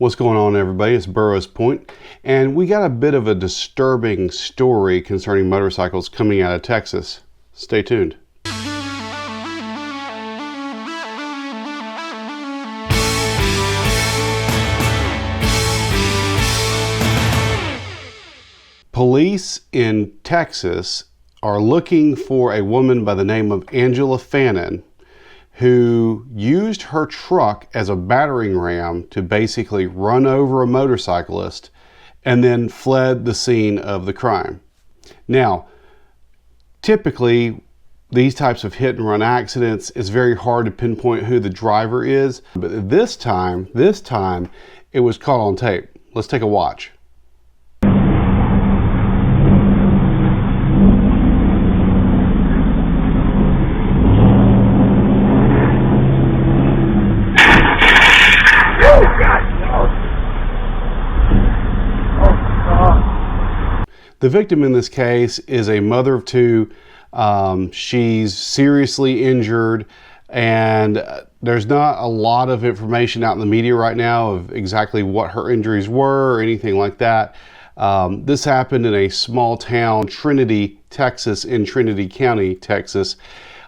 What's going on, everybody? It's Burroughs Point, and we got a bit of a disturbing story concerning motorcycles coming out of Texas. Stay tuned. Police in Texas are looking for a woman by the name of Angela Fannin, who used her truck as a battering ram to basically run over a motorcyclist and then fled the scene of the crime. Now, typically, these types of hit and run accidents, it's very hard to pinpoint who the driver is, but this time, it was caught on tape. Let's take a watch. The victim in this case is a mother of two. She's seriously injured, and there's not a lot of information out in the media right now of exactly what her injuries were or anything like that. This happened in a small town, Trinity, Texas, in Trinity County, Texas.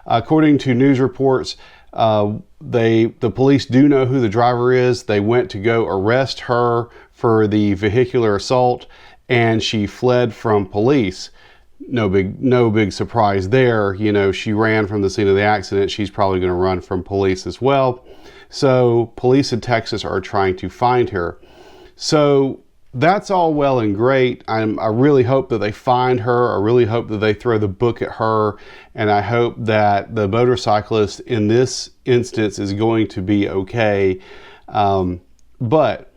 According to news reports, the police do know who the driver is. They went to go arrest her for the vehicular assault, and she fled from police. No big surprise there. You know, she ran from the scene of the accident. She's probably going to run from police as well. So police in Texas are trying to find her. So that's all well and great. I really hope that they find her. I really hope that they throw the book at her. And I hope that the motorcyclist in this instance is going to be okay. But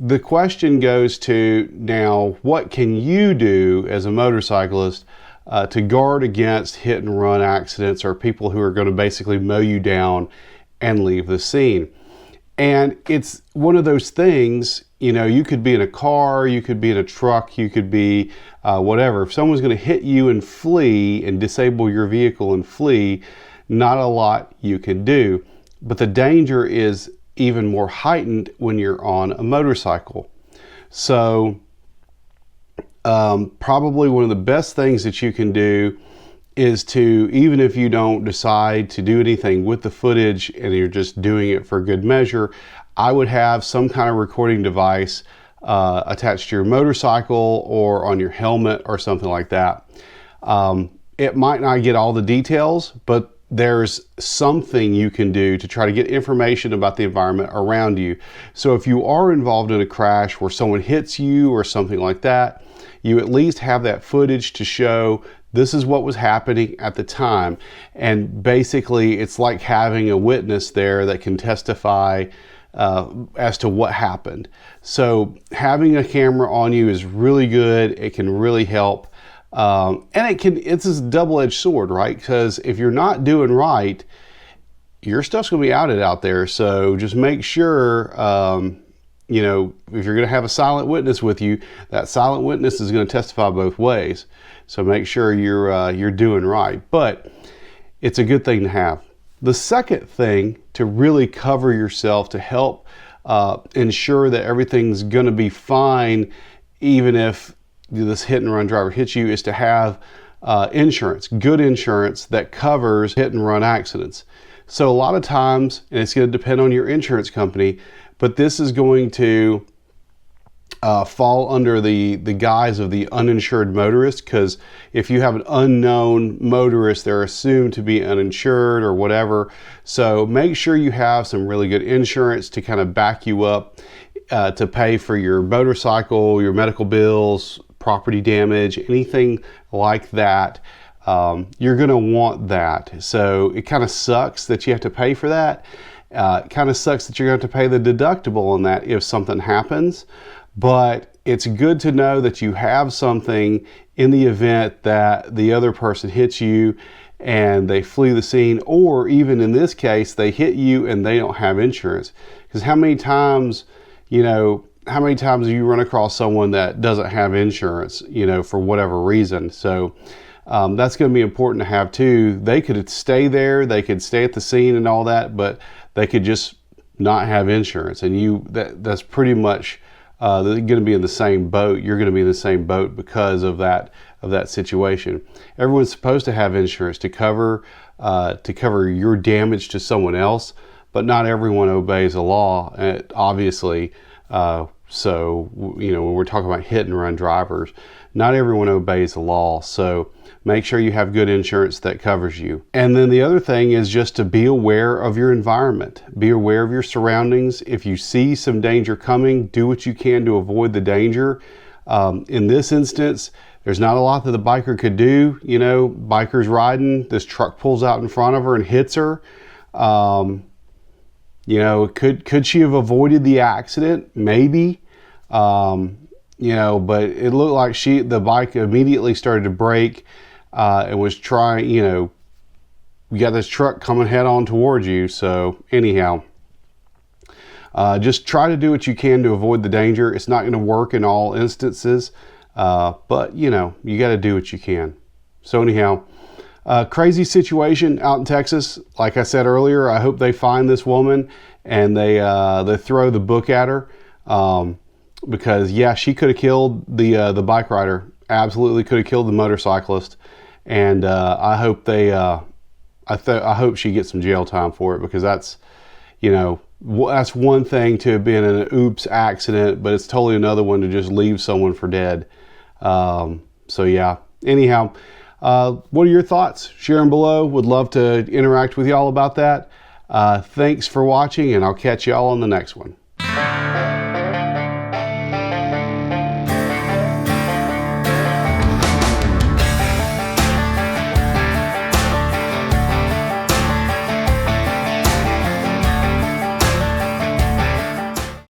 the question goes to now, what can you do as a motorcyclist to guard against hit and run accidents or people who are going to basically mow you down and leave the scene? And it's one of those things, you know, you could be in a car, you could be in a truck, you could be whatever. If someone's going to hit you and flee and disable your vehicle and flee, not a lot you can do. But the danger is even more heightened when you're on a motorcycle. So probably one of the best things that you can do is to, even if you don't decide to do anything with the footage and you're just doing it for good measure, I would have some kind of recording device attached to your motorcycle or on your helmet or something like that. It might not get all the details, but there's something you can do to try to get information about the environment around you. So if you are involved in a crash where someone hits you or something like that, you at least have that footage to show this is what was happening at the time. And basically it's like having a witness there that can testify as to what happened. So having a camera on you is really good. It can really help. And it's this double-edged sword, right? Because if you're not doing right, your stuff's going to be outed out there. So just make sure, you know, if you're going to have a silent witness with you, that silent witness is going to testify both ways. So make sure you're doing right. But it's a good thing to have. The second thing to really cover yourself to help ensure that everything's going to be fine, even if this hit and run driver hits you, is to have insurance, good insurance that covers hit and run accidents. So a lot of times, and it's going to depend on your insurance company, but this is going to fall under the guise of the uninsured motorist, because if you have an unknown motorist, they're assumed to be uninsured or whatever. So make sure you have some really good insurance to kind of back you up to pay for your motorcycle, your medical bills, property damage, anything like that. You're going to want that. So it kind of sucks that you have to pay for that. It kind of sucks that you're going to have to pay the deductible on that if something happens. But it's good to know that you have something in the event that the other person hits you and they flee the scene, or even in this case, they hit you and they don't have insurance. Because how many times do you run across someone that doesn't have insurance, you know, for whatever reason? So that's going to be important to have too. They could stay there, they could stay at the scene and all that, but they could just not have insurance, and that's pretty much going to be in the same boat. You're going to be in the same boat because of that situation. Everyone's supposed to have insurance to cover your damage to someone else, but not everyone obeys the law, obviously. So, when we're talking about hit and run drivers, not everyone obeys the law. So make sure you have good insurance that covers you. And then the other thing is just to be aware of your environment. Be aware of your surroundings. If you see some danger coming, do what you can to avoid the danger. In this instance, there's not a lot that the biker could do. Biker's riding, this truck pulls out in front of her and hits her. Could she have avoided the accident? Maybe. But it looked like the bike immediately started to brake and was trying, you got this truck coming head on towards you. So anyhow, just try to do what you can to avoid the danger. It's not going to work in all instances, but you got to do what you can. So anyhow, crazy situation out in Texas. Like I said earlier, I hope they find this woman and they throw the book at her. Because she could have killed the bike rider. Absolutely could have killed the motorcyclist. And I hope I hope she gets some jail time for it, because that's one thing to have been in an oops accident, but it's totally another one to just leave someone for dead. So yeah. Anyhow, what are your thoughts? Share them below. Would love to interact with y'all about that. Thanks for watching, and I'll catch y'all on the next one.